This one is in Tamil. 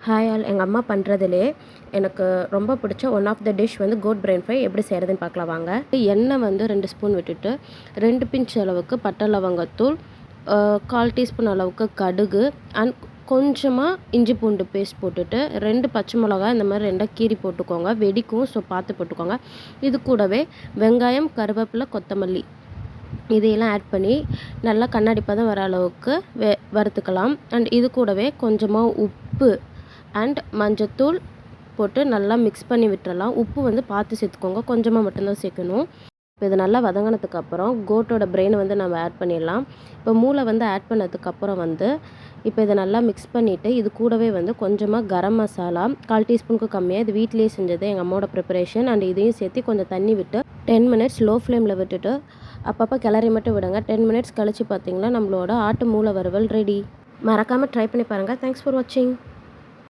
ஹாய் ஆல், எங்கள் அம்மா பண்ணுறதுலே எனக்கு ரொம்ப பிடிச்ச ஒன் ஆஃப் த டிஷ் வந்து கோட் பிரெயின் ஃப்ரை எப்படி செய்கிறதுன்னு பார்க்கலாம் வாங்க. எண்ணெய் வந்து 2 ஸ்பூன் விட்டுட்டு 2 பிஞ்ச் அளவுக்கு பட்டை லவங்கத்தூள், 1/4 டீஸ்பூன் அளவுக்கு கடுகு அண்ட் கொஞ்சமாக இஞ்சி பூண்டு பேஸ்ட் போட்டுட்டு 2 பச்சை மிளகாய் இந்த மாதிரி 2 கீரி போட்டுக்கோங்க. வெடிக்கும், ஸோ பார்த்து போட்டுக்கோங்க. இது கூடவே வெங்காயம், கருவேப்பிலை, கொத்தமல்லி இதையெல்லாம் ஆட் பண்ணி நல்லா கண்ணாடி பதம் வர அளவுக்கு வறுத்துக்கலாம். அண்ட் இது கூடவே கொஞ்சமாக உப்பு அண்ட் மஞ்சத்தூள் போட்டு நல்லா மிக்ஸ் பண்ணி விட்டுறலாம். உப்பு வந்து பார்த்து சேர்த்துக்கோங்க, கொஞ்சமாக மட்டும்தான் சேர்க்கணும். இப்போ இது நல்லா வதங்கினதுக்கப்புறம் கோட்டோட பிரெயினை வந்து நம்ம ஆட் பண்ணிடலாம். இப்போ மூளை வந்து ஆட் பண்ணதுக்கப்புறம் வந்து இப்போ இதை நல்லா மிக்ஸ் பண்ணிவிட்டு இது கூடவே வந்து கொஞ்சமாக கரம் மசாலா 1/4 டீஸ்பூனுக்கு கம்மியாக, இது வீட்டிலேயே செஞ்சது, எங்கள் அம்மாவோட ப்ரிப்பரேஷன். அண்ட் இதையும் சேர்த்து கொஞ்சம் தண்ணி விட்டு 10 மினிட்ஸ் லோ ஃப்ளேமில் விட்டுட்டு அப்பப்போ கிளறி மட்டும் விடுங்க. 10 மினிட்ஸ் கழித்து பார்த்திங்கன்னா நம்மளோட ஆட்டு மூளை வறுவல் ரெடி. மறக்காமல் ட்ரை பண்ணி பாருங்கள். தேங்க்ஸ் ஃபார் வாட்சிங்.